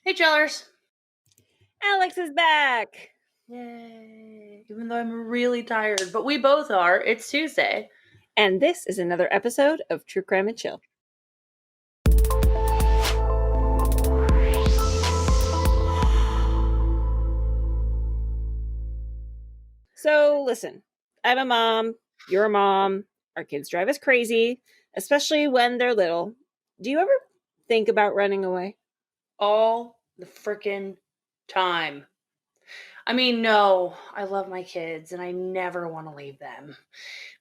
Hey, Jellers. Alex is back. Yay. Even though I'm really tired, but we both are. It's Tuesday. And this is another episode of True Crime and Chill. So listen, I'm a mom, you're a mom, our kids drive us crazy, especially when they're little. Do you ever think about running away? All the frickin' time. I mean, no, I love my kids and I never want to leave them.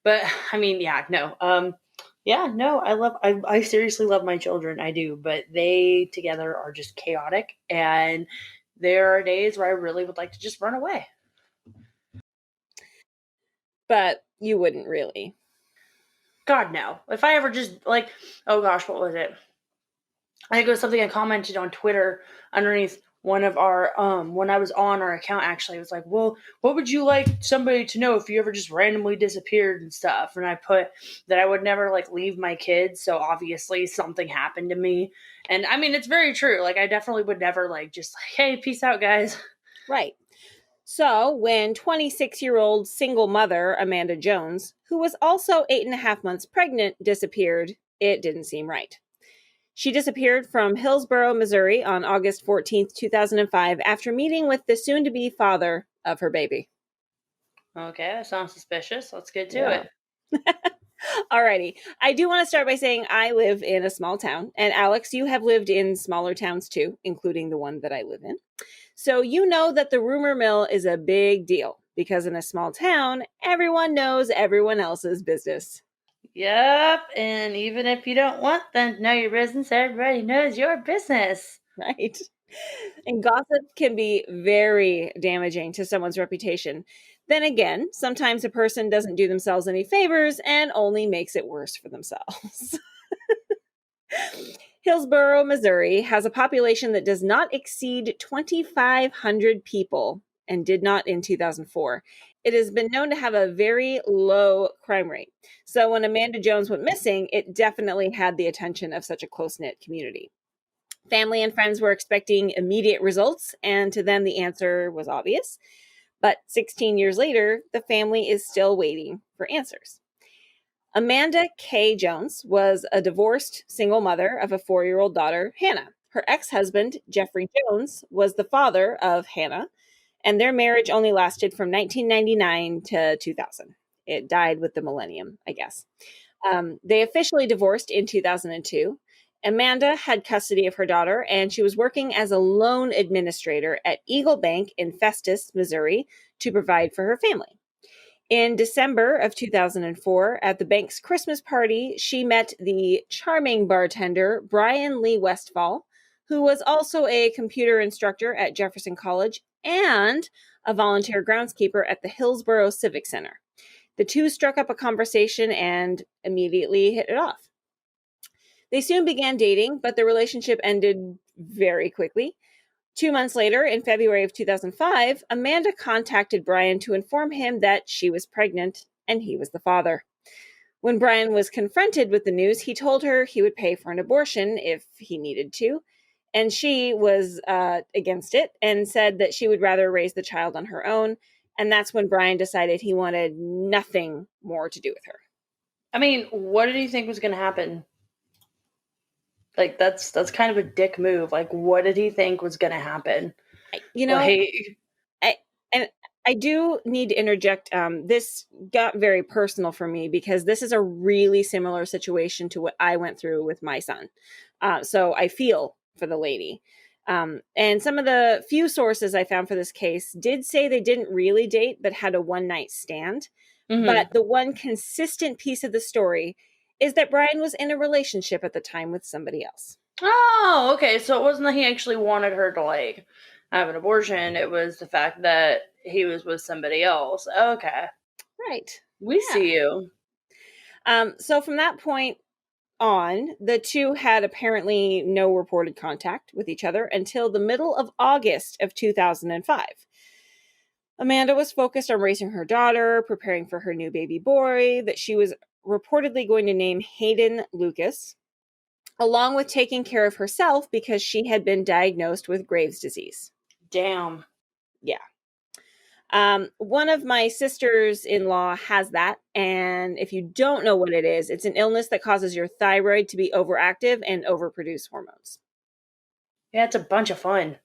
But I mean, no. I seriously love my children. I do, but they together are just chaotic, and there are days where I really would like to just run away. But you wouldn't really. God, no. If I ever just oh gosh, what was it? I think it was something I commented on Twitter underneath one of our when I was on our account. Actually, it was like, well, what would you like somebody to know if you ever just randomly disappeared and stuff? And I put that I would never leave my kids, so obviously something happened to me. And I mean, it's very true. I definitely would never hey, peace out, guys. Right. So when 26-year-old single mother Amanda Jones, who was also 8.5 months pregnant, disappeared, it didn't seem right. She disappeared from Hillsboro, Missouri on August 14th, 2005, after meeting with the soon-to-be father of her baby. Okay, that sounds suspicious. Let's get to it. Alrighty. I do want to start by saying I live in a small town, and Alex, you have lived in smaller towns too, including the one that I live in. So you know that the rumor mill is a big deal, because in a small town, everyone knows everyone else's business. Yep, and even if you don't want them to know your business, everybody knows your business. Right. And gossip can be very damaging to someone's reputation. Then again, sometimes a person doesn't do themselves any favors and only makes it worse for themselves. Hillsboro, Missouri has a population that does not exceed 2,500 people and did not in 2004. It has been known to have a very low crime rate. So when Amanda Jones went missing, it definitely had the attention of such a close-knit community. Family and friends were expecting immediate results, and to them the answer was obvious. But 16 years later, the family is still waiting for answers. Amanda K. Jones was a divorced single mother of a 4-year-old daughter, Hannah. Her ex-husband, Jeffrey Jones, was the father of Hannah, and their marriage only lasted from 1999 to 2000. It died with the millennium, I guess. They officially divorced in 2002. Amanda had custody of her daughter, and she was working as a loan administrator at Eagle Bank in Festus, Missouri, to provide for her family. In December of 2004, at the bank's Christmas party, she met the charming bartender, Brian Lee Westfall, who was also a computer instructor at Jefferson College and a volunteer groundskeeper at the Hillsboro Civic Center. The two struck up a conversation and immediately hit it off. They soon began dating, but the relationship ended very quickly. 2 months later, in February of 2005, Amanda contacted Brian to inform him that she was pregnant and he was the father. When Brian was confronted with the news, he told her he would pay for an abortion if he needed to, and she was against it and said that she would rather raise the child on her own, and that's when Brian decided he wanted nothing more to do with her. I mean, what did he think was going to happen? That's kind of a dick move. What did he think was going to happen? I do need to interject. This got very personal for me because this is a really similar situation to what I went through with my son. So I feel for the lady. And some of the few sources I found for this case did say they didn't really date, but had a one-night stand. Mm-hmm. But the one consistent piece of the story is that Brian was in a relationship at the time with somebody else. Oh, okay. So it wasn't that he actually wanted her to have an abortion. It was the fact that he was with somebody else. Okay. Right. We see you. So from that point on, the two had apparently no reported contact with each other until the middle of August of 2005. Amanda was focused on raising her daughter, preparing for her new baby boy that she was reportedly going to name Hayden Lucas. along with taking care of herself because she had been diagnosed with Graves' disease. Damn. Yeah. One of my sisters-in-law has that, and if you don't know what it is, it's an illness that causes your thyroid to be overactive and overproduce hormones. Yeah, it's a bunch of fun.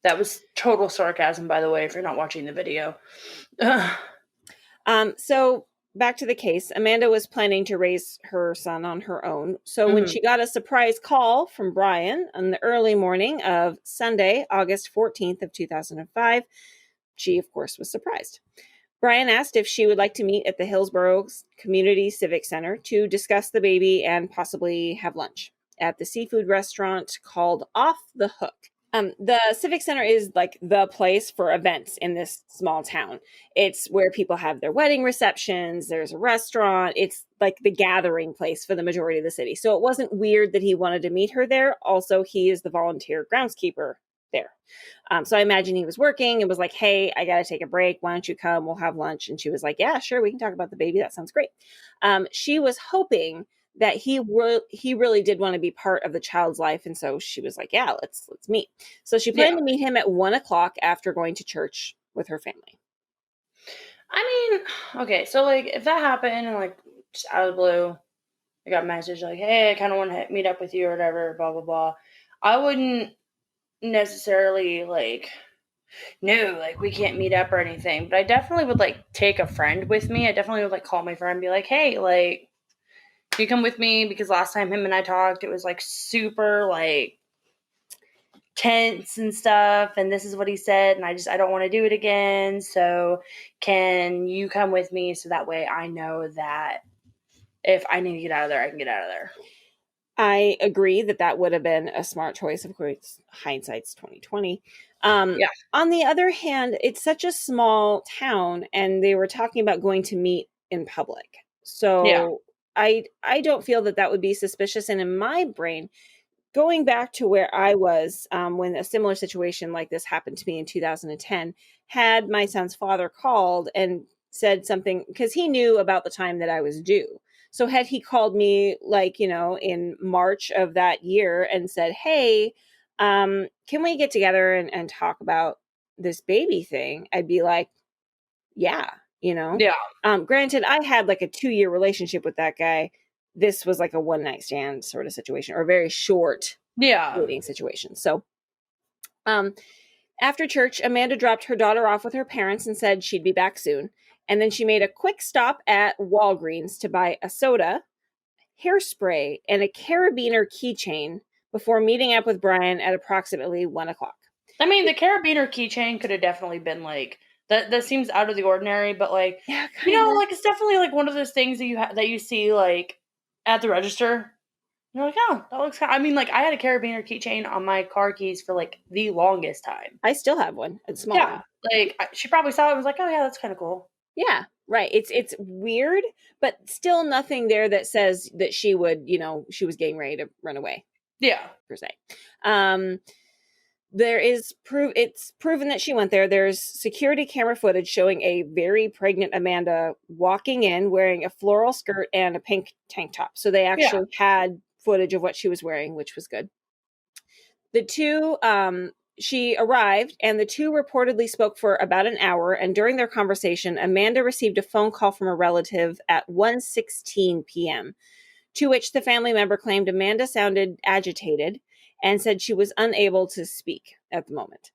That was total sarcasm, by the way, if you're not watching the video. So back to the case, Amanda was planning to raise her son on her own. So when she got a surprise call from Brian on the early morning of Sunday, August 14th of 2005, she, of course, was surprised. Brian asked if she would like to meet at the Hillsboro Community Civic Center to discuss the baby and possibly have lunch at the seafood restaurant called Off the Hook. The Civic Center is like the place for events in this small town. It's where people have their wedding receptions. There's a restaurant. It's like the gathering place for the majority of the city. So it wasn't weird that he wanted to meet her there. Also, he is the volunteer groundskeeper there. So I imagine he was working and was like, hey, I got to take a break. Why don't you come? We'll have lunch. And she was like, yeah, sure. We can talk about the baby. That sounds great. She was hoping that he really did want to be part of the child's life. And so she was like, yeah, let's meet. So she planned to meet him at 1:00 after going to church with her family. I mean, okay, so like if that happened and like just out of the blue, I got a message like, hey, I kind of want to meet up with you or whatever, blah, blah, blah. I wouldn't necessarily like, no, like we can't meet up or anything, but I definitely would like take a friend with me. I definitely would like call my friend and be like, hey, like, can you come with me? Because last time him and I talked, it was like super like tense and stuff, and this is what he said, and I don't want to do it again. So can you come with me so that way I know that if I need to get out of there, I can get out of there. I agree that would have been a smart choice. Of course, hindsight's 2020. Yeah. On the other hand, it's such a small town, and they were talking about going to meet in public. So Yeah. I don't feel that would be suspicious. And in my brain, going back to where I was when a similar situation like this happened to me in 2010, had my son's father called and said something, because he knew about the time that I was due. So had he called me like, in March of that year and said, hey, can we get together and talk about this baby thing? I'd be like, yeah. Yeah. Granted, I had like a 2-year relationship with that guy. This was like a one-night stand sort of situation, or a very short dating situation. So, after church, Amanda dropped her daughter off with her parents and said she'd be back soon. And then she made a quick stop at Walgreens to buy a soda, hairspray, and a carabiner keychain before meeting up with Brian at approximately 1:00. I mean, the carabiner keychain could have definitely been like that seems out of the ordinary, but like, yeah, like it's definitely like one of those things that that you see like at the register. You're like, oh, that looks. I mean, like I had a carabiner keychain on my car keys for like the longest time. I still have one. It's small. Yeah, like she probably saw it and was like, oh yeah, that's kind of cool. Yeah, right. It's weird, but still nothing there that says that she would, she was getting ready to run away. Yeah, per se. There is it's proven that she went there. There's security camera footage showing a very pregnant Amanda walking in wearing a floral skirt and a pink tank top. So they actually had footage of what she was wearing, which was good. The two, she arrived and the two reportedly spoke for about an hour. And during their conversation, Amanda received a phone call from a relative at 1:16 p.m., to which the family member claimed Amanda sounded agitated and said she was unable to speak at the moment.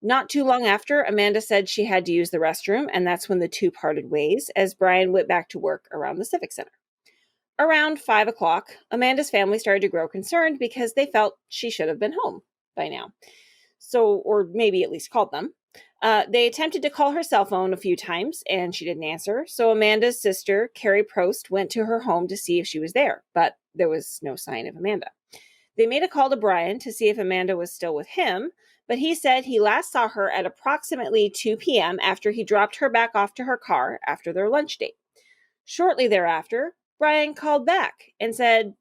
Not too long after, Amanda said she had to use the restroom, and that's when the two parted ways as Brian went back to work around the Civic Center. Around 5:00, Amanda's family started to grow concerned because they felt she should have been home by now. So, or maybe at least called them. They attempted to call her cell phone a few times, and she didn't answer. So Amanda's sister, Carrie Prost, went to her home to see if she was there, but there was no sign of Amanda. They made a call to Brian to see if Amanda was still with him, but he said he last saw her at approximately 2 p.m. after he dropped her back off to her car after their lunch date. Shortly thereafter, Brian called back and said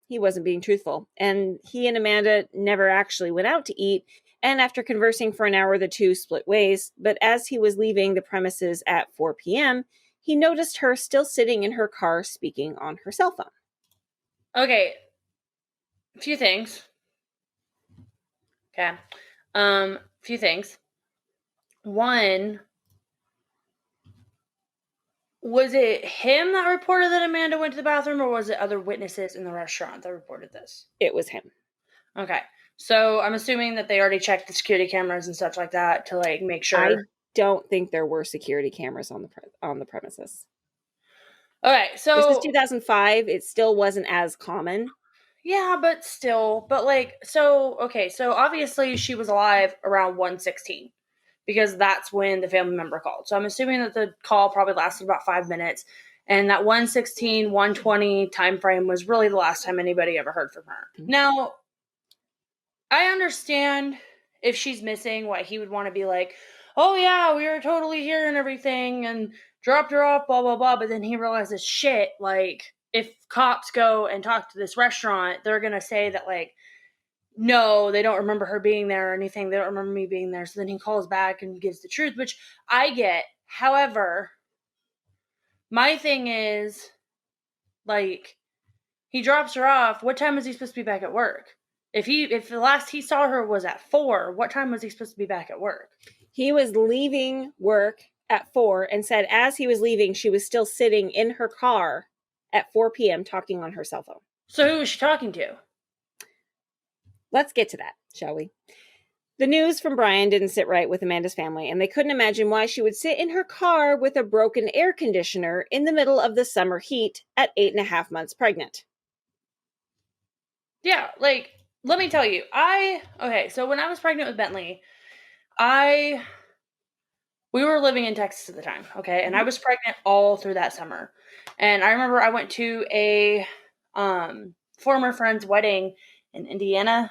he wasn't being truthful, and he and Amanda never actually went out to eat. And after conversing for an hour, the two split ways. But as he was leaving the premises at 4 p.m., he noticed her still sitting in her car speaking on her cell phone. Okay, A few things. Okay. Few things. One, was it him that reported that Amanda went to the bathroom, or was it other witnesses in the restaurant that reported this? It was him. Okay. So I'm assuming that they already checked the security cameras and such like that to like make sure. I don't think there were security cameras on the premises. Okay, so this is 2005. It still wasn't as common. Yeah, but still, but like, so okay, so obviously she was alive around 1:16 because that's when the family member called. So I'm assuming that the call probably lasted about 5 minutes, and that 1:16, 1:20 time frame was really the last time anybody ever heard from her. Mm-hmm. Now, I understand if she's missing, why he would want to be like, oh yeah, we were totally here and everything, and dropped her off, blah blah blah. But then he realizes, shit, like if cops go and talk to this restaurant, they're gonna say that like, no, they don't remember her being there or anything. They don't remember me being there. So then he calls back and gives the truth, which I get. However, my thing is, like, he drops her off. What time is he supposed to be back at work? If the last he saw her was at 4, what time was he supposed to be back at work? He was leaving work at 4 and said as he was leaving, she was still sitting in her car at 4 p.m. talking on her cell phone. So who was she talking to? Let's get to that, shall we? The news from Brian didn't sit right with Amanda's family, and they couldn't imagine why she would sit in her car with a broken air conditioner in the middle of the summer heat at 8.5 months pregnant. Yeah, like, let me tell you, so when I was pregnant with Bentley, we were living in Texas at the time, okay? And I was pregnant all through that summer. And I remember I went to a former friend's wedding in Indiana,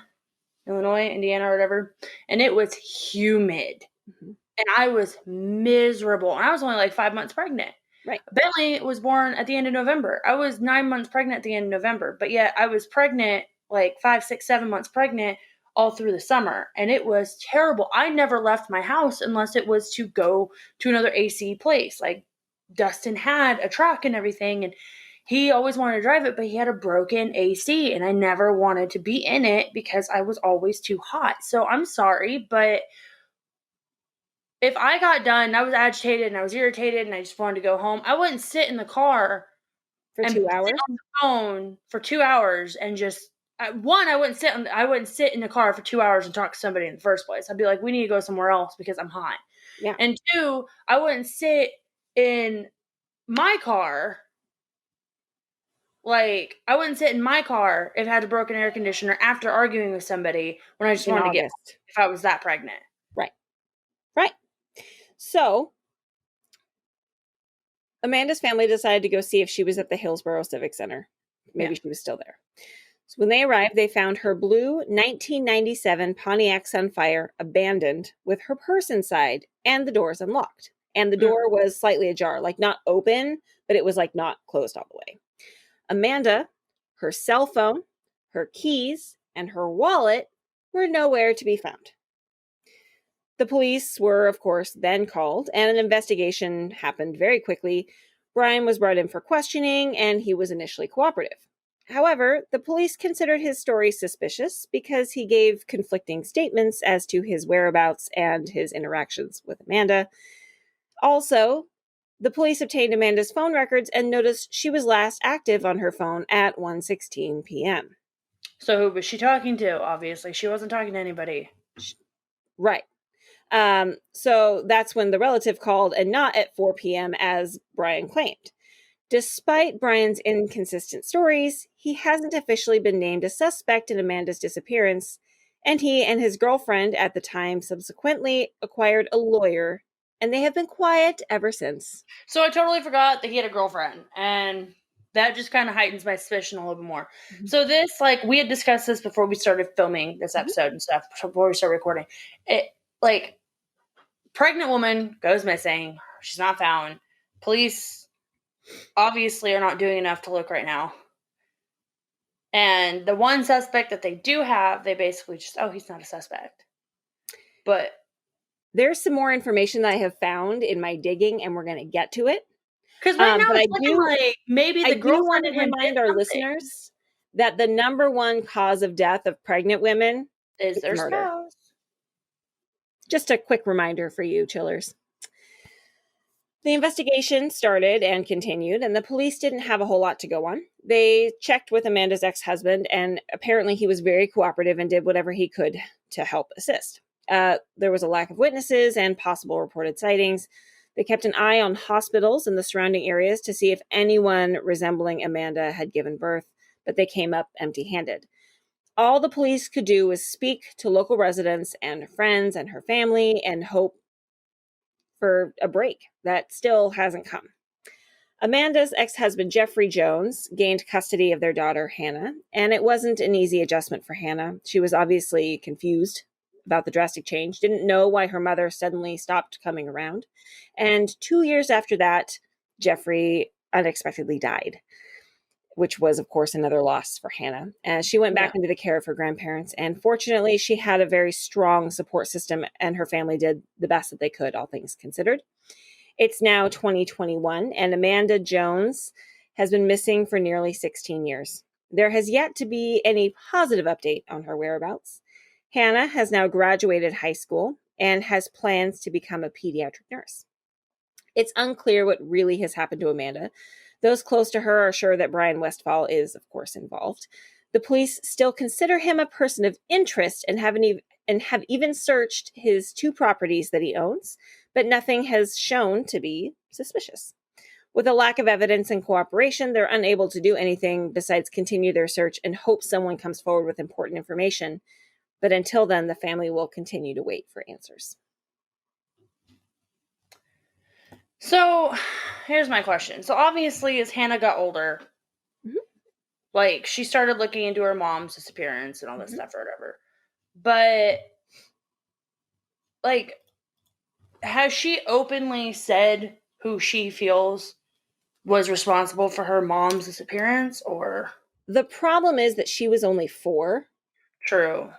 or whatever, and it was humid. Mm-hmm. And I was miserable. And I was only like 5 months pregnant. Right. Bentley was born at the end of November. I was 9 months pregnant at the end of November, but yet I was pregnant like 5, 6, 7 months pregnant all through the summer, and it was terrible. I never left my house unless it was to go to another AC place. Like, Dustin had a truck and everything, and he always wanted to drive it, but he had a broken AC, and I never wanted to be in it because I was always too hot. So I'm sorry, but if I got done, I was agitated and I was irritated and I just wanted to go home, I wouldn't sit in the car for 2 hours on the phone for 2 hours and just one, I wouldn't sit in the car for 2 hours and talk to somebody in the first place. I'd be like, we need to go somewhere else because I'm hot. Yeah. And two, I wouldn't sit in my car. Like, I wouldn't sit in my car if I had a broken air conditioner after arguing with somebody when I just wanted to get home if I was that pregnant. Right. Right. So Amanda's family decided to go see if she was at the Hillsboro Civic Center. Maybe she was still there. So when they arrived, they found her blue 1997 Pontiac Sunfire abandoned with her purse inside and the doors unlocked. And the door was slightly ajar, like not open, but it was like not closed all the way. Amanda, her cell phone, her keys, and her wallet were nowhere to be found. The police were, of course, then called, and an investigation happened very quickly. Brian was brought in for questioning, and he was initially cooperative. However, the police considered his story suspicious because he gave conflicting statements as to his whereabouts and his interactions with Amanda. Also, the police obtained Amanda's phone records and noticed she was last active on her phone at 1:16 p.m. So who was she talking to? Obviously, she wasn't talking to anybody. Right. So that's when the relative called and not at 4 p.m. as Brian claimed. Despite Brian's inconsistent stories, he hasn't officially been named a suspect in Amanda's disappearance, and he and his girlfriend at the time subsequently acquired a lawyer, and they have been quiet ever since. So I totally forgot that he had a girlfriend, and that just kind of heightens my suspicion a little bit more. Mm-hmm. So this, like, we had discussed this before we started filming this episode and stuff, before we started recording. Like, pregnant woman goes missing. She's not found. Police obviously are not doing enough to look right now. And the one suspect that they do have, they basically just, he's not a suspect. But there's some more information that I have found in my digging, and we're going to get to it. Because right now it's looking like maybe the girlfriend want to remind our listeners that the number one cause of death of pregnant women Is their murder. spouse. Just a quick reminder for you chillers. The investigation started and continued, and the police didn't have a whole lot to go on. They checked with Amanda's ex-husband, and apparently he was very cooperative and did whatever he could to help assist. There was a lack of witnesses and possible reported sightings. They kept an eye on hospitals in the surrounding areas to see if anyone resembling Amanda had given birth, but they came up empty-handed. All the police could do was speak to local residents and friends and her family and hope for a break. That still hasn't come. Amanda's ex-husband, Jeffrey Jones, gained custody of their daughter, Hannah, and it wasn't an easy adjustment for Hannah. She was obviously confused about the drastic change, didn't know why her mother suddenly stopped coming around. And 2 years after that, Jeffrey unexpectedly died, which was, of course, another loss for Hannah. And she went back into the care of her grandparents. And fortunately, she had a very strong support system, and her family did the best that they could, all things considered. It's now 2021, and Amanda Jones has been missing for nearly 16 years. There has yet to be any positive update on her whereabouts. Hannah has now graduated high school and has plans to become a pediatric nurse. It's unclear what really has happened to Amanda. Those close to her are sure that Brian Westfall is, of course, involved. The police still consider him a person of interest and have even searched his 2 properties that he owns, but nothing has shown to be suspicious. With a lack of evidence and cooperation, they're unable to do anything besides continue their search and hope someone comes forward with important information. But until then, the family will continue to wait for answers. So, here's my question. So, obviously, as Hannah got older, like, she started looking into her mom's disappearance and all this stuff or whatever. But, like, has she openly said who she feels was responsible for her mom's disappearance, or? The problem is that she was only 4. True.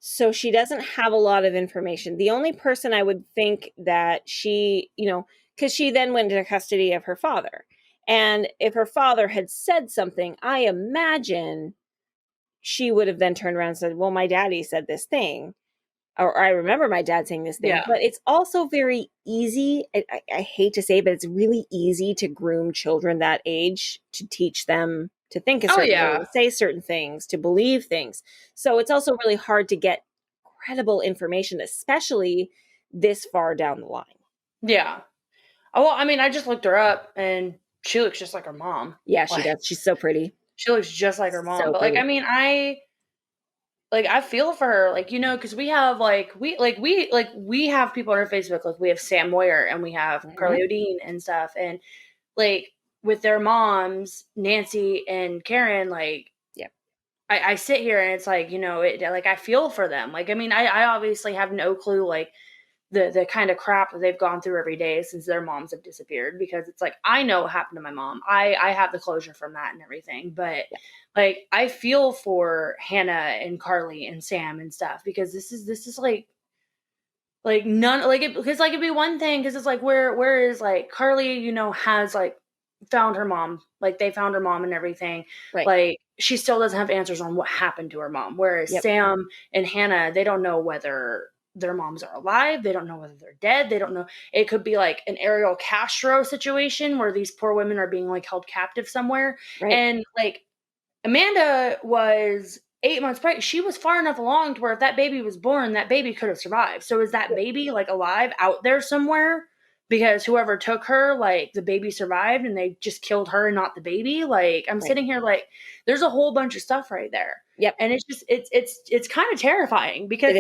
So she doesn't have a lot of information. The only person I would think that she, because she then went into custody of her father. And if her father had said something, I imagine she would have then turned around and said, well, my daddy said this thing. Or I remember my dad saying this thing. Yeah. But it's also very easy. I hate to say it, but it's really easy to groom children that age to teach them to think a certain way, to say certain things, to believe things. So it's also really hard to get credible information, especially this far down the line. Yeah. Oh, well, I mean, I just looked her up, and she looks just like her mom. Yeah, she does. She's so pretty. She looks just like her mom. So but, pretty. I mean, I feel for her, because we have, we have people on our Facebook, like, we have Sam Moyer, and we have Carly Bodine and stuff, and, with their moms, Nancy and Karen, I sit here and it's I feel for them. I obviously have no clue, the kind of crap that they've gone through every day since their moms have disappeared, because it's I know what happened to my mom. I have the closure from that and everything, but I feel for Hannah and Carly and Sam and stuff, because this is none, because it'd be one thing, because it's where is Carly, has found her mom, they found her mom and everything, right. She still doesn't have answers on what happened to her mom, whereas Sam and Hannah, they don't know whether their moms are alive, they don't know whether they're dead, they don't know. It could be an Ariel Castro situation where these poor women are being held captive somewhere, right. And Amanda was 8 months pregnant. She was far enough along to where if that baby was born, that baby could have survived. So is that baby alive out there somewhere? Because whoever took her, the baby survived and they just killed her and not the baby. I'm sitting here there's a whole bunch of stuff right there. Yep. And it's just, it's kind of terrifying, because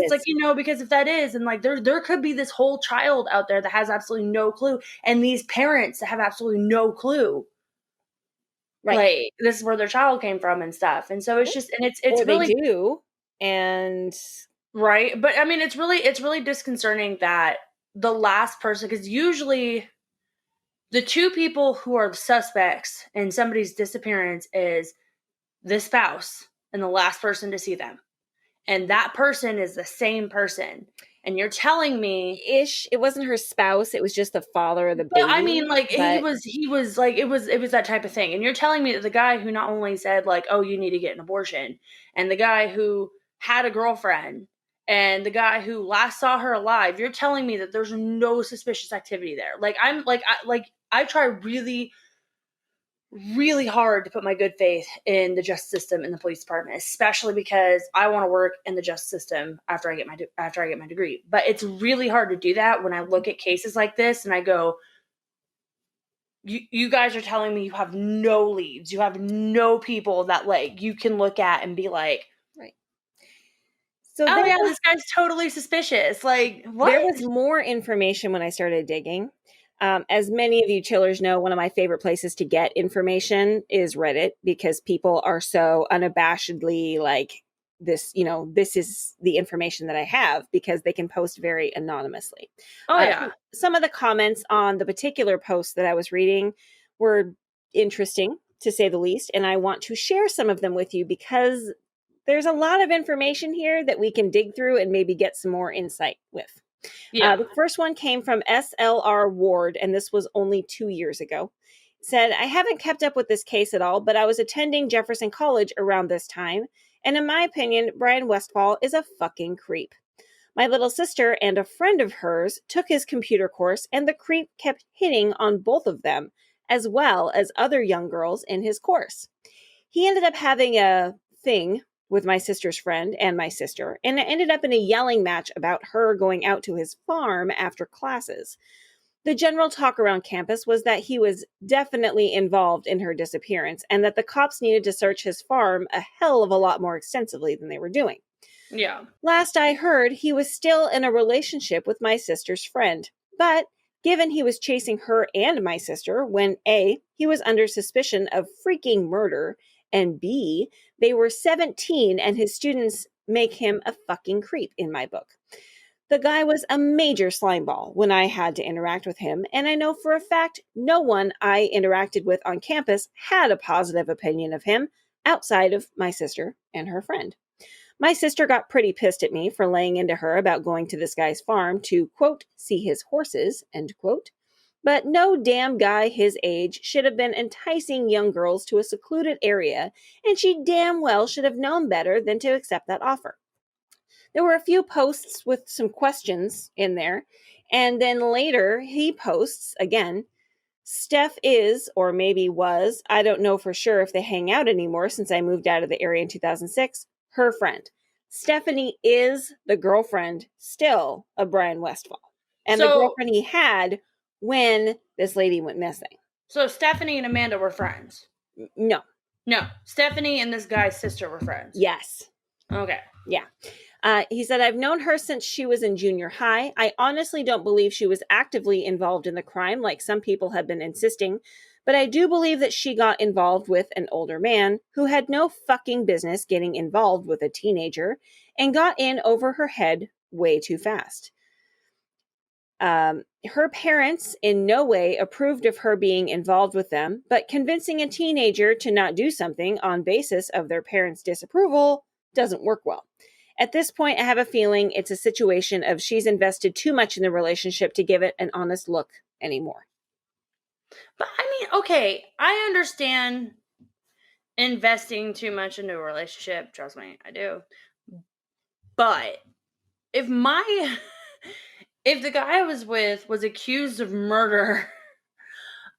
because if that is, and there could be this whole child out there that has absolutely no clue, and these parents that have absolutely no clue. Right. This is where their child came from and stuff. And so it's just, and it's really, they do. And right. But I mean, it's really disconcerting that the last person, because usually the 2 people who are the suspects in somebody's disappearance is the spouse and the last person to see them. And that person is the same person. And you're telling me It wasn't her spouse. It was just the father of the but baby. I mean, like, he was like, it was that type of thing. And you're telling me that the guy who not only said, like, oh, you need to get an abortion, and the guy who had a girlfriend, and the guy who last saw her alive, you're telling me that there's no suspicious activity there. Like, I try really, really hard to put my good faith in the justice system and the police department, especially because I want to work in the justice system after I get my degree. But it's really hard to do that when I look at cases like this and I go, you guys are telling me you have no leads, you have no people that like you can look at and be like, right. So oh yeah, this guy's totally suspicious. Like, what? There was more information when I started digging. As many of you chillers know, one of my favorite places to get information is Reddit, because people are so unabashedly like, this, this is the information that I have, because they can post very anonymously. Oh yeah. Some of the comments on the particular post that I was reading were interesting, to say the least, and I want to share some of them with you because there's a lot of information here that we can dig through and maybe get some more insight with. Yeah. The first one came from SLR Ward, and this was only 2 years ago. It said, I haven't kept up with this case at all, but I was attending Jefferson College around this time, and in my opinion, Brian Westfall is a fucking creep. My little sister and a friend of hers took his computer course, and the creep kept hitting on both of them, as well as other young girls in his course. He ended up having a thing with my sister's friend and my sister, and it ended up in a yelling match about her going out to his farm after classes. The general talk around campus was that he was definitely involved in her disappearance, and that the cops needed to search his farm a hell of a lot more extensively than they were doing. Yeah. Last I heard, he was still in a relationship with my sister's friend, but given he was chasing her and my sister when A, he was under suspicion of freaking murder, and B, they were 17 and his students make him a fucking creep in my book. The guy was a major slimeball when I had to interact with him, and I know for a fact no one I interacted with on campus had a positive opinion of him outside of my sister and her friend. My sister got pretty pissed at me for laying into her about going to this guy's farm to, quote, see his horses, end quote. But no damn guy his age should have been enticing young girls to a secluded area, and she damn well should have known better than to accept that offer. There were a few posts with some questions in there, and then later he posts again, Steph is, or maybe was, I don't know for sure if they hang out anymore since I moved out of the area in 2006, her friend. Stephanie is the girlfriend still of Brian Westfall, and the girlfriend he had when this lady went missing. So Stephanie and Amanda were friends? No. Stephanie and this guy's sister were friends? Yes. Okay. Yeah. He said, I've known her since she was in junior high. I honestly don't believe she was actively involved in the crime like some people have been insisting, but I do believe that she got involved with an older man who had no fucking business getting involved with a teenager and got in over her head way too fast. Her parents in no way approved of her being involved with them, but convincing a teenager to not do something on basis of their parents' disapproval doesn't work well. At this point, I have a feeling it's a situation of she's invested too much in the relationship to give it an honest look anymore. But I mean, okay, I understand investing too much into a relationship. Trust me, I do. But if the guy I was with was accused of murder,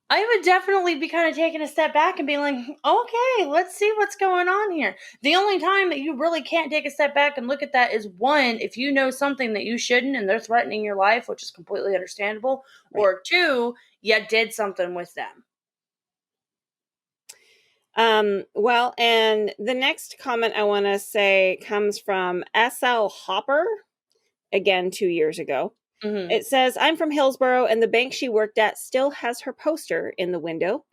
I would definitely be kind of taking a step back and being like, okay, let's see what's going on here. The only time that you really can't take a step back and look at that is, one, if you know something that you shouldn't and they're threatening your life, which is completely understandable, right. Or two, you did something with them. Well, and the next comment I want to say comes from SL Hopper, again 2 years ago. Mm-hmm. It says, I'm from Hillsboro, and the bank she worked at still has her poster in the window.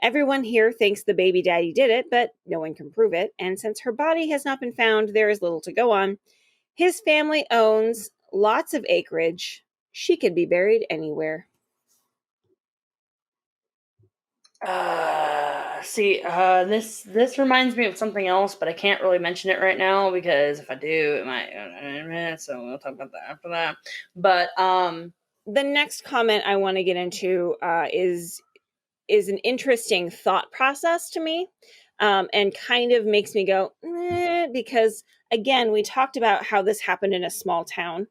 Everyone here thinks the baby daddy did it, but no one can prove it. And since her body has not been found, there is little to go on. His family owns lots of acreage. She could be buried anywhere. See, this reminds me of something else, but I can't really mention it right now because if I do, it might. So we'll talk about that after that. But the next comment I want to get into is an interesting thought process to me, and kind of makes me go because again, we talked about how this happened in a small town,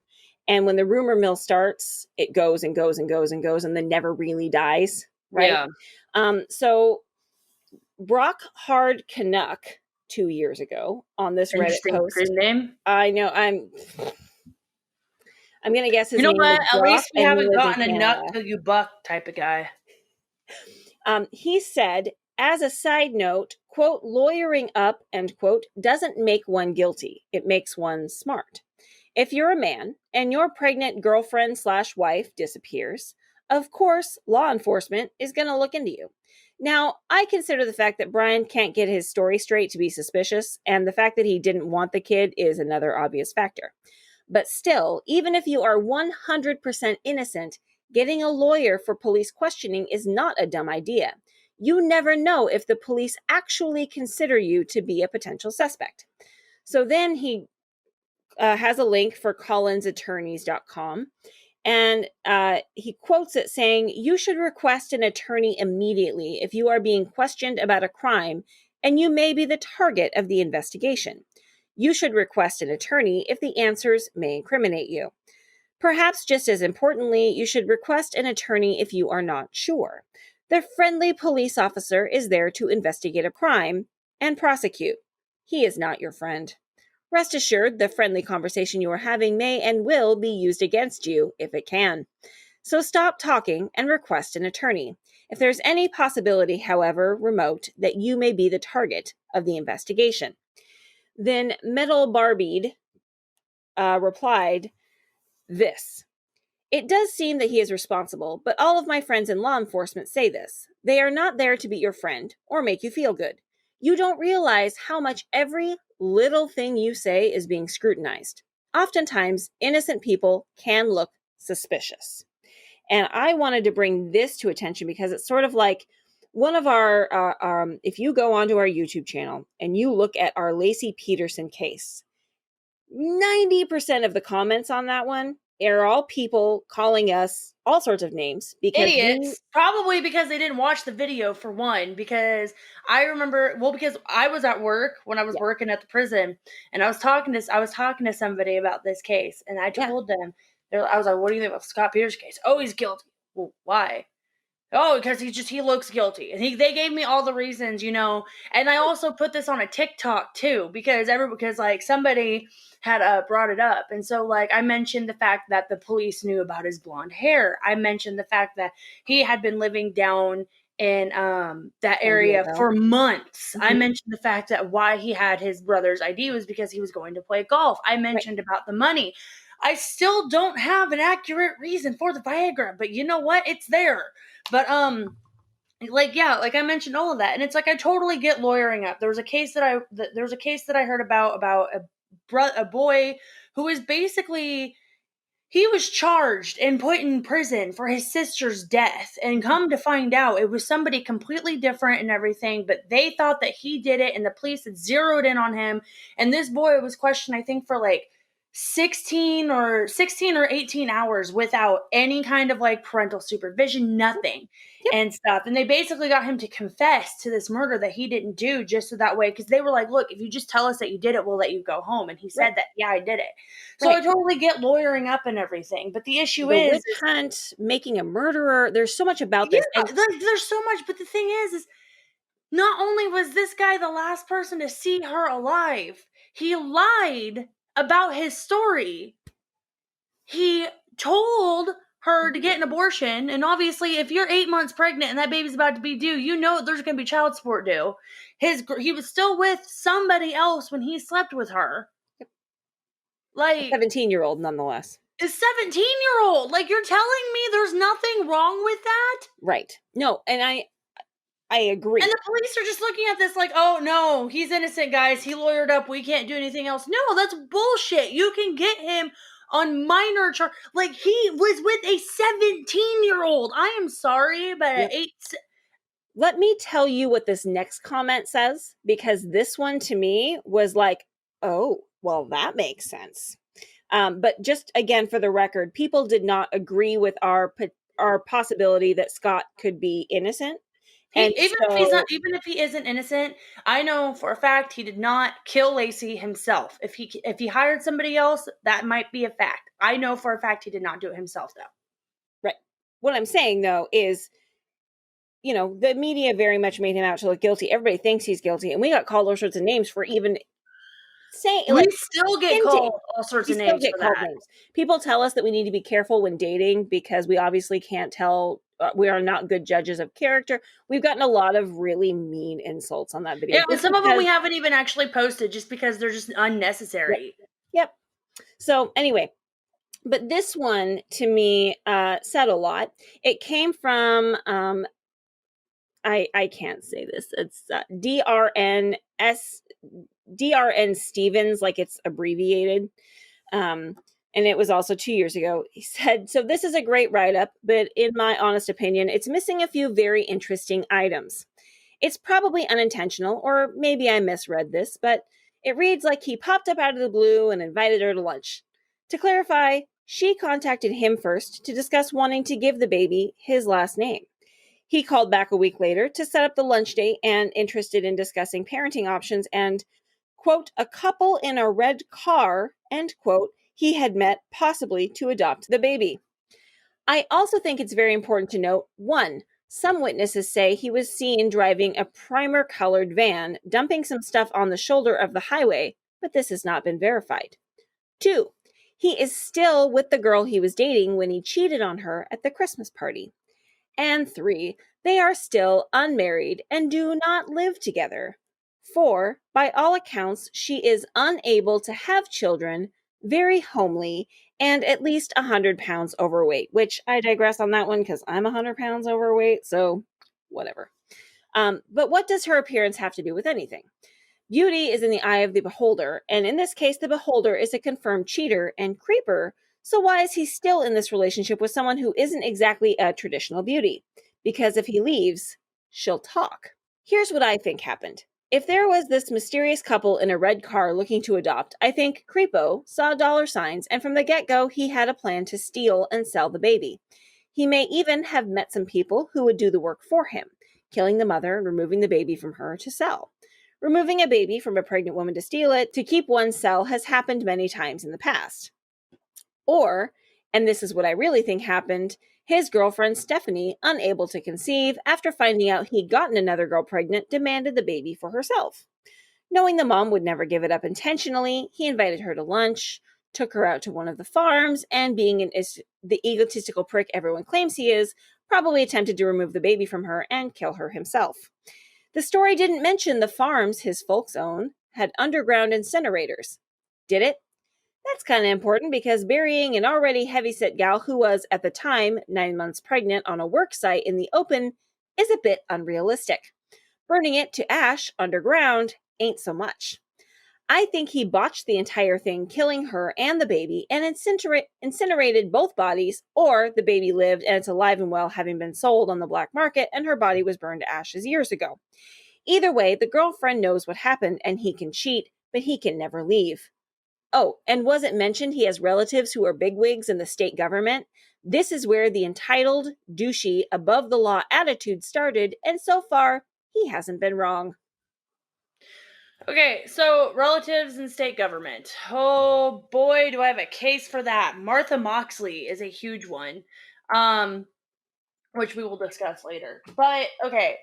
and when the rumor mill starts, it goes and goes and goes and goes, and then never really dies, right? yeah, So Brock Hard Canuck 2 years ago on this Reddit interesting post. screen name. I know I'm gonna guess his You know name what? is At Brock, least we and he haven't lives in gotten a nut Canada. till you buck type of guy. He said, as a side note, quote, lawyering up, end quote, doesn't make one guilty. It makes one smart. If you're a man and your pregnant girlfriend / wife disappears, of course, law enforcement is going to look into you. Now, I consider the fact that Brian can't get his story straight to be suspicious, and the fact that he didn't want the kid is another obvious factor. But still, even if you are 100% innocent, getting a lawyer for police questioning is not a dumb idea. You never know if the police actually consider you to be a potential suspect. So then he has a link for collinsattorneys.com, and he quotes it saying, you should request an attorney immediately if you are being questioned about a crime and you may be the target of the investigation. You should request an attorney if the answers may incriminate you. Perhaps just as importantly, you should request an attorney if you are not sure. The friendly police officer is there to investigate a crime and prosecute. He is not your friend. Rest assured, the friendly conversation you are having may and will be used against you if it can. So stop talking and request an attorney. If there's any possibility, however remote, that you may be the target of the investigation. Then Metal Barbied replied this. It does seem that he is responsible, but all of my friends in law enforcement say this. They are not there to be your friend or make you feel good. You don't realize how much every little thing you say is being scrutinized. Oftentimes, innocent people can look suspicious. And I wanted to bring this to attention because it's sort of like one of our, if you go onto our YouTube channel and you look at our Lacey Peterson case, 90% of the comments on that one are all people calling us all sorts of names because Idiots. Probably because they didn't watch the video for one. Because I remember, because I was at work when I was working at the prison, and I was talking to somebody about this case, and I told them, I was like, "What do you think about Scott Peters' case?" Oh, he's guilty. Well, why? Oh, because he looks guilty, and they gave me all the reasons, And I also put this on a TikTok too because like somebody had brought it up, and so like I mentioned the fact that the police knew about his blonde hair. I mentioned the fact that he had been living down in that area for months. Mm-hmm. I mentioned the fact that why he had his brother's ID was because he was going to play golf. I mentioned about the money. I still don't have an accurate reason for the Viagra, but you know what? It's there. But like I mentioned all of that, and it's like I totally get lawyering up. There was a case that I heard about a boy who was basically he was charged and put in prison for his sister's death, and come to find out it was somebody completely different and everything, but they thought that he did it, and the police had zeroed in on him, and this boy was questioned I think for like 16 or 18 hours without any kind of like parental supervision, nothing. And stuff. And they basically got him to confess to this murder that he didn't do, just so that way, because they were like, look, if you just tell us that you did it, we'll let you go home. And he said that, yeah, I did it. So I totally get lawyering up and everything. But the issue the is witch hunt, making a murderer. There's so much about this. Yeah, there's so much. But the thing is not only was this guy the last person to see her alive, he lied about his story. He told her to get an abortion, and obviously if you're 8 months pregnant and that baby's about to be due, there's going to be child support due. He was still with somebody else when he slept with her. Like a 17-year-old nonetheless. A 17-year-old. Like, you're telling me there's nothing wrong with that? Right. No, and I agree. And the police are just looking at this like, oh no, he's innocent, guys. He lawyered up. We can't do anything else. No, that's bullshit. You can get him on minor charge. Like, he was with a 17-year-old. I am sorry, but Let me tell you what this next comment says, because this one to me was like, oh, well, that makes sense. But just again, for the record, people did not agree with our possibility that Scott could be innocent. And Even if he's not, even if he isn't innocent, I know for a fact he did not kill Lacey himself. If he hired somebody else, that might be a fact. I know for a fact he did not do it himself, though. Right. What I'm saying, though, is, the media very much made him out to look guilty. Everybody thinks he's guilty, and we got called all sorts of names for even saying, We still get hinting. called all sorts of names for that. Names. People tell us that we need to be careful when dating because we obviously can't tell. We are not good judges of character. We've gotten a lot of really mean insults on that video. Yeah, and some of them we haven't even actually posted just because they're just unnecessary. Yep. So anyway, but this one to me said a lot. It came from I can't say this. It's DRN Stevens, like it's abbreviated. And it was also 2 years ago. He said, so this is a great write-up, but in my honest opinion, it's missing a few very interesting items. It's probably unintentional, or maybe I misread this, but it reads like he popped up out of the blue and invited her to lunch. To clarify, she contacted him first to discuss wanting to give the baby his last name. He called back a week later to set up the lunch date and interested in discussing parenting options and, quote, a couple in a red car, end quote, he had met possibly to adopt the baby. I also think it's very important to note, one, some witnesses say he was seen driving a primer-colored van, dumping some stuff on the shoulder of the highway, but this has not been verified. Two, he is still with the girl he was dating when he cheated on her at the Christmas party. And three, they are still unmarried and do not live together. Four, by all accounts, she is unable to have children, very homely, and at least 100 pounds overweight, which I digress on that one because I'm 100 pounds overweight, so whatever. But what does her appearance have to do with anything? Beauty is in the eye of the beholder, and in this case, the beholder is a confirmed cheater and creeper, so why is he still in this relationship with someone who isn't exactly a traditional beauty? Because if he leaves, she'll talk. Here's what I think happened. If there was this mysterious couple in a red car looking to adopt, I think Creepo saw dollar signs, and from the get-go, he had a plan to steal and sell the baby. He may even have met some people who would do the work for him, killing the mother and removing the baby from her to sell. Removing a baby from a pregnant woman to steal it to keep one's cell has happened many times in the past. Or, and this is what I really think happened, his girlfriend Stephanie, unable to conceive after finding out he'd gotten another girl pregnant, demanded the baby for herself. Knowing the mom would never give it up intentionally, he invited her to lunch, took her out to one of the farms, and being the egotistical prick everyone claims he is, probably attempted to remove the baby from her and kill her himself. The story didn't mention the farms his folks own had underground incinerators. Did it? That's kind of important because burying an already heavyset gal who was, at the time, 9 months pregnant on a work site in the open is a bit unrealistic. Burning it to ash underground ain't so much. I think he botched the entire thing, killing her and the baby, and incinerated both bodies, or the baby lived and it's alive and well, having been sold on the black market, and her body was burned to ashes years ago. Either way, the girlfriend knows what happened, and he can cheat, but he can never leave. Oh, and was it mentioned he has relatives who are bigwigs in the state government? This is where the entitled, douchey, above-the-law attitude started, and so far, he hasn't been wrong. Okay, so relatives and state government. Oh boy, do I have a case for that. Martha Moxley is a huge one, which we will discuss later. But okay,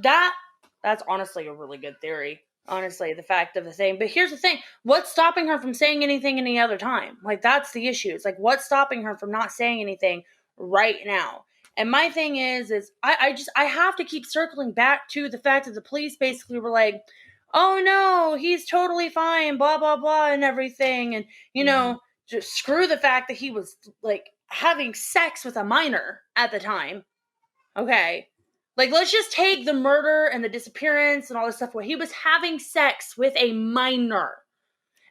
that's honestly a really good theory. Honestly, the fact of the thing. But here's the thing: what's stopping her from saying anything any other time? Like that's the issue. It's like what's stopping her from not saying anything right now? And my thing is I have to keep circling back to the fact that the police basically were like, oh no, he's totally fine, blah, blah, blah, and everything. And, just screw the fact that he was like having sex with a minor at the time. Okay. Like, let's just take the murder and the disappearance and all this stuff where he was having sex with a minor.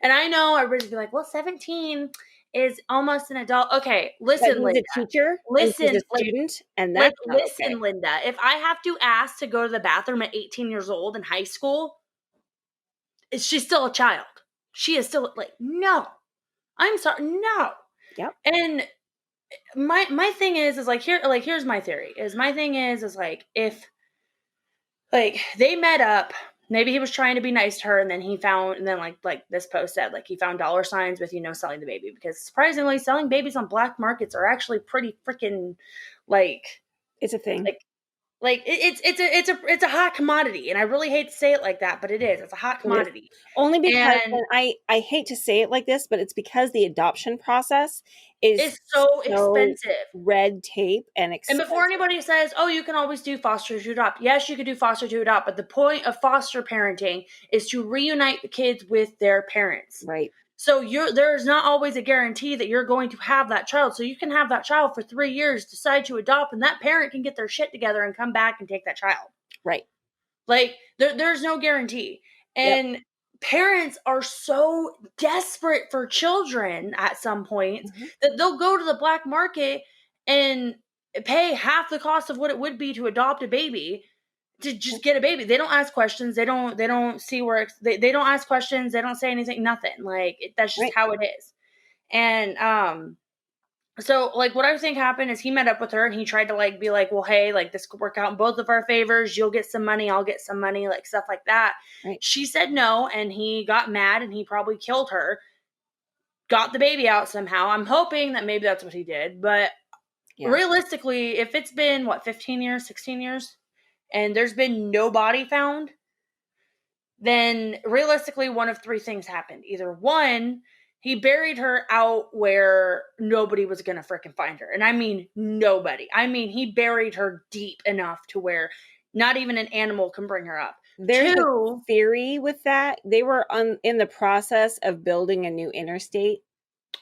And I know everybody's be like, well, 17 is almost an adult. Okay, But listen, he's Linda. a teacher and she's Listen, a student, and like, that's not okay. listen, Linda. If I have to ask to go to the bathroom at 18 years old in high school, is she still a child? She is still like, no. I'm sorry, no. Yep. And my thing is like here's my theory. My thing is like if like they met up, maybe he was trying to be nice to her, and then he found, and then like this post said, like he found dollar signs with selling the baby, because surprisingly selling babies on black markets are actually pretty freaking like It's a thing. It's a hot commodity, and I really hate to say it like that, but it is. It's a hot commodity. Only because, And I hate to say it like this, but it's because the adoption process is it's so expensive. red tape and And expensive. before anybody says, oh, you can always do foster to adopt. Yes, you could do foster to adopt, but the point of foster parenting is to reunite the kids with their parents. Right. So there's not always a guarantee that you're going to have that child. So you can have that child for 3 years, decide to adopt, and that parent can get their shit together and come back and take that child. Right. Like there's no guarantee. And parents are so desperate for children at some point that they'll go to the black market and pay half the cost of what it would be to adopt a baby to just get a baby. They don't ask questions. They don't see where they don't ask questions. They don't say anything, nothing. Like that's just how it is. And so like what I think happened is he met up with her and he tried to like be like, well, hey, like this could work out in both of our favors. You'll get some money, I'll get some money, like stuff like that. Right. She said no, and he got mad and he probably killed her. Got the baby out somehow. I'm hoping that maybe that's what he did, but realistically, if it's been 15 years, 16 years, and there's been no body found, then realistically one of three things happened. Either one, he buried her out where nobody was going to frickin' find her. And I mean nobody. I mean he buried her deep enough to where not even an animal can bring her up. There's a theory with that. They were in the process of building a new interstate.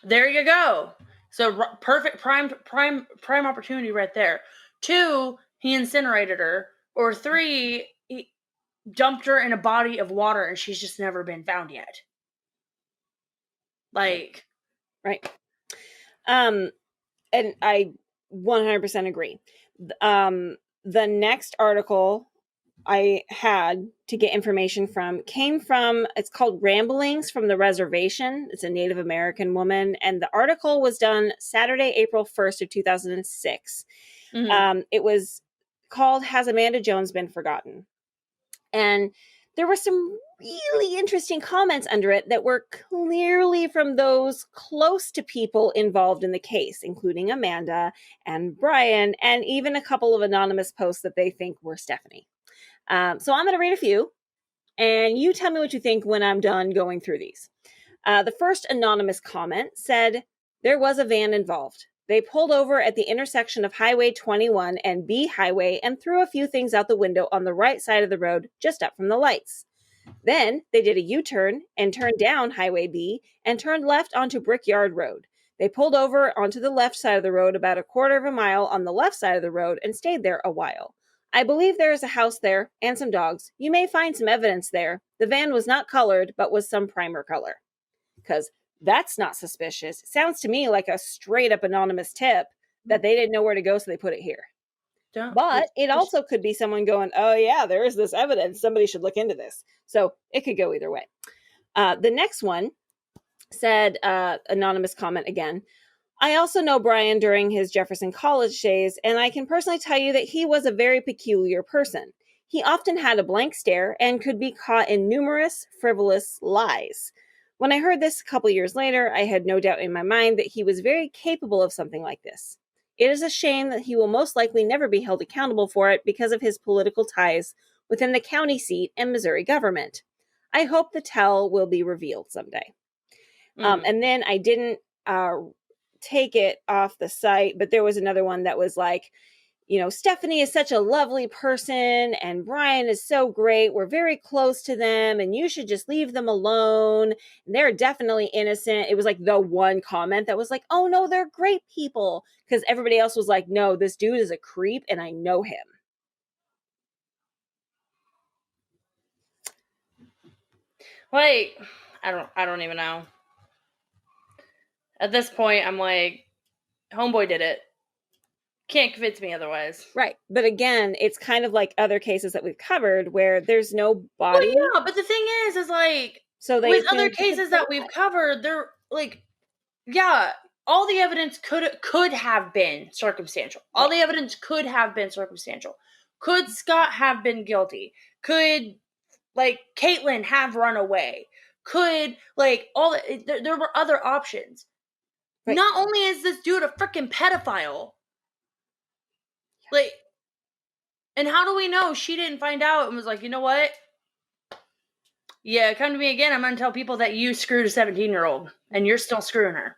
There you go. So perfect prime opportunity right there. 2, he incinerated her. Or 3, he dumped her in a body of water and she's just never been found yet. Like, right. And I 100% agree. The next article I had to get information from came from, it's called Ramblings from the Reservation. It's a Native American woman. And the article was done Saturday, April 1st of 2006. It was called, Has Amanda Jones Been Forgotten? And there were some really interesting comments under it that were clearly from those close to people involved in the case, including Amanda and Brian, and even a couple of anonymous posts that they think were Stephanie. So I'm going to read a few, and you tell me what you think when I'm done going through these. The first anonymous comment said, there was a van involved. They pulled over at the intersection of Highway 21 and B Highway and threw a few things out the window on the right side of the road, just up from the lights. Then they did a U-turn and turned down Highway B and turned left onto Brickyard Road. They pulled over onto the left side of the road about a quarter of a mile on the left side of the road and stayed there a while. I believe there is a house there and some dogs. You may find some evidence there. The van was not colored, but was some primer color. Because that's not suspicious. It sounds to me like a straight up anonymous tip that they didn't know where to go, so they put it here. But it also could be someone going, oh yeah, there is this evidence. Somebody should look into this. So it could go either way. The next one said, anonymous comment again, I also know Brian during his Jefferson College days, and I can personally tell you that he was a very peculiar person. He often had a blank stare and could be caught in numerous frivolous lies. When I heard this a couple years later, I had no doubt in my mind that he was very capable of something like this. It is a shame that he will most likely never be held accountable for it because of his political ties within the county seat and Missouri government. I hope the tell will be revealed someday. And then I didn't take it off the site, but there was another one that was like, you know, Stephanie is such a lovely person and Brian is so great. We're very close to them and you should just leave them alone. They're definitely innocent. It was like the one comment that was like, oh no, they're great people. Because everybody else was like, no, this dude is a creep and I know him. Like, I don't even know. At this point, I'm like, homeboy did it. Can't convince me otherwise. Right. But again, it's kind of like other cases that we've covered where there's no body. Well, yeah, but the thing is like, So they with other assumed it cases could that we've covered, they're like, yeah, all the evidence could have been circumstantial. All the evidence could have been circumstantial. Could Scott have been guilty? Could, like, Caitlyn have run away? Could, like, there were other options. Right. Not only is this dude a freaking pedophile, like, and how do we know she didn't find out and was like, you know what? Yeah, come to me again. I'm going to tell people that you screwed a 17-year-old and you're still screwing her.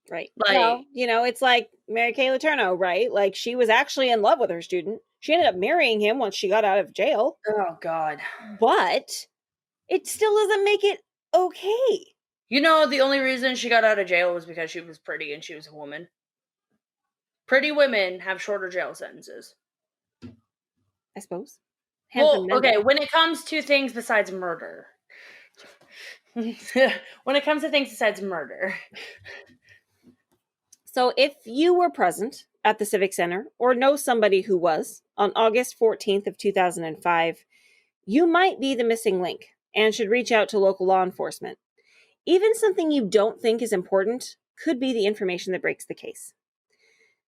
Right. Like, well, you know, it's like Mary Kay Letourneau, right? Like, she was actually in love with her student. She ended up marrying him once she got out of jail. Oh, God. But it still doesn't make it okay. You know, the only reason she got out of jail was because she was pretty and she was a woman. Pretty women have shorter jail sentences. I suppose. Well, okay, when it comes to things besides murder. When it comes to things besides murder. So if you were present at the Civic Center or know somebody who was on August 14th of 2005, you might be the missing link and should reach out to local law enforcement. Even something you don't think is important could be the information that breaks the case.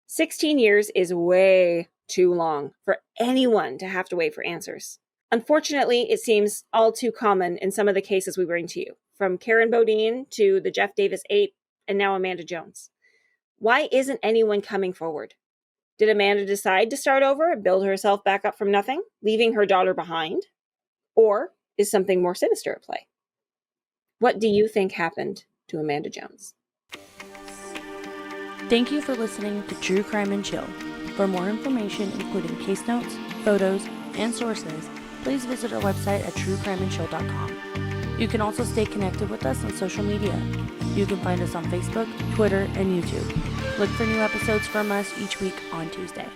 16 years is way too long for anyone to have to wait for answers. Unfortunately, it seems all too common in some of the cases we bring to you, from Karen Bodine to the Jeff Davis 8 and now Amanda Jones. Why isn't anyone coming forward? Did Amanda decide to start over and build herself back up from nothing, leaving her daughter behind? Or is something more sinister at play? What do you think happened to Amanda Jones? Thank you for listening to True Crime and Chill. For more information, including case notes, photos, and sources, please visit our website at truecrimeandchill.com. You can also stay connected with us on social media. You can find us on Facebook, Twitter, and YouTube. Look for new episodes from us each week on Tuesday.